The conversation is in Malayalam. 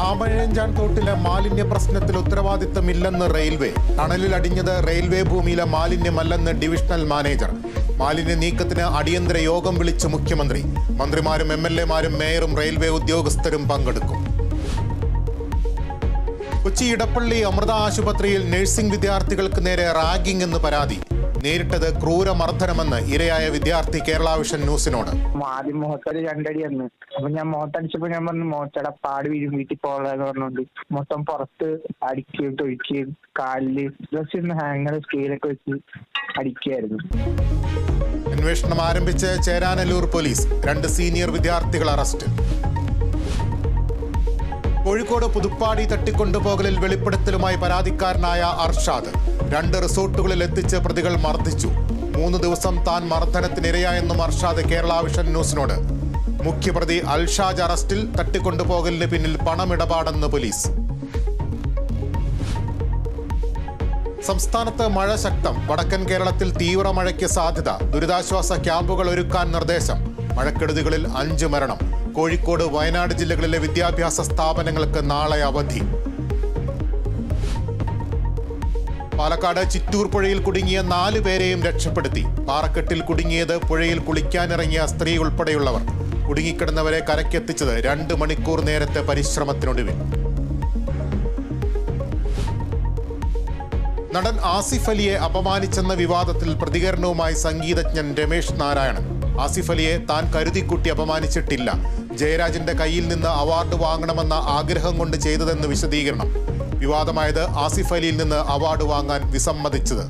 ആമഴഞ്ചാൻ തോട്ടിലെ മാലിന്യ പ്രശ്നത്തിൽ ഉത്തരവാദിത്തമില്ലെന്ന് റെയിൽവേ. ടണലിൽ അടിഞ്ഞത് റെയിൽവേ ഭൂമിയിലെ മാലിന്യമല്ലെന്ന് ഡിവിഷണൽ മാനേജർ. മാലിന്യ നീക്കത്തിന് അടിയന്തര യോഗം വിളിച്ച് മുഖ്യമന്ത്രി. മന്ത്രിമാരും MLA-മാരും മേയറും റെയിൽവേ ഉദ്യോഗസ്ഥരും പങ്കെടുക്കും. കൊച്ചി ഇടപ്പള്ളി അമൃത ആശുപത്രിയിൽ നഴ്സിംഗ് വിദ്യാർത്ഥികൾക്ക് നേരെ റാഗിംഗ് എന്ന് പരാതി. നേരിട്ടത് ക്രൂരമർദ്ദനമെന്ന് ഇരയായ വിദ്യാർത്ഥി കേരള വിഷൻ ന്യൂസിനോട്. ആദ്യം മുഖത്തൊരു രണ്ടടി വന്നു. അപ്പൊ ഞാൻ മുഖത്തടിച്ചപ്പോ ഞാൻ പറഞ്ഞു മുഖത്തട പാട് വീഴും വീട്ടിൽ പോകാന്ന് പറഞ്ഞോണ്ട് മൊത്തം പുറത്ത് അടിക്കുകയും തൊഴിക്കുകയും കാലില് ഡ്രസ് ഹാങ്ങർ സ്കെയിലൊക്കെ വെച്ച് അടിക്കുകയായിരുന്നു. അന്വേഷണം ആരംഭിച്ച് ചേരാനല്ലൂർ പോലീസ്. 2 സീനിയർ വിദ്യാർത്ഥികൾ അറസ്റ്റ്. കോഴിക്കോട് പുതുപ്പാടി തട്ടിക്കൊണ്ടുപോകലിൽ വെളിപ്പെടുത്തലുമായി പരാതിക്കാരനായ അർഷാദ്. 2 റിസോർട്ടുകളിൽ എത്തിച്ച് പ്രതികൾ മർദ്ദിച്ചു. 3 ദിവസം താൻ മർദ്ദനത്തിനിരയായെന്നും അർഷാദ് കേരള വിഷൻ ന്യൂസിനോട്. മുഖ്യപ്രതി അൽഷാജ് അറസ്റ്റിൽ. തട്ടിക്കൊണ്ടുപോകലിന് പിന്നിൽ പണമിടപാടെന്ന് പോലീസ്. സംസ്ഥാനത്ത് മഴ ശക്തം. വടക്കൻ കേരളത്തിൽ തീവ്ര മഴയ്ക്ക് സാധ്യത. ദുരിതാശ്വാസ ക്യാമ്പുകൾ ഒരുക്കാൻ നിർദ്ദേശം. മഴക്കെടുതികളിൽ 5 മരണം. കോഴിക്കോട്, വയനാട് ജില്ലകളിലെ വിദ്യാഭ്യാസ സ്ഥാപനങ്ങൾക്ക് നാളെ അവധി. പാലക്കാട് ചിറ്റൂർ പുഴയിൽ കുടുങ്ങിയ 4 പേരെയും രക്ഷപ്പെടുത്തി. പാറക്കെട്ടിൽ കുടുങ്ങിയത് പുഴയിൽ കുളിക്കാനിറങ്ങിയ സ്ത്രീ ഉൾപ്പെടെയുള്ളവർ. കുടുങ്ങിക്കിടന്നവരെ കരയ്ക്കെത്തിച്ചത് 2 മണിക്കൂർ നേരത്തെ പരിശ്രമത്തിനൊടുവിൽ. നടൻ ആസിഫ് അലിയെ അപമാനിച്ചെന്ന വിവാദത്തിൽ പ്രതികരണവുമായി സംഗീതജ്ഞൻ രമേശ് നാരായണൻ. ആസിഫ് അലിയെ താൻ കരുതിക്കുട്ടി അപമാനിച്ചിട്ടില്ല. ജയരാജന്റെ കയ്യിൽ നിന്ന് അവാർഡ് വാങ്ങണമെന്ന ആഗ്രഹം കൊണ്ട് ചെയ്തതെന്ന് വിശദീകരണം. വിവാദമായത് ആസിഫ് അലിയിൽ നിന്ന് അവാർഡ് വാങ്ങാൻ വിസമ്മതിച്ചത്.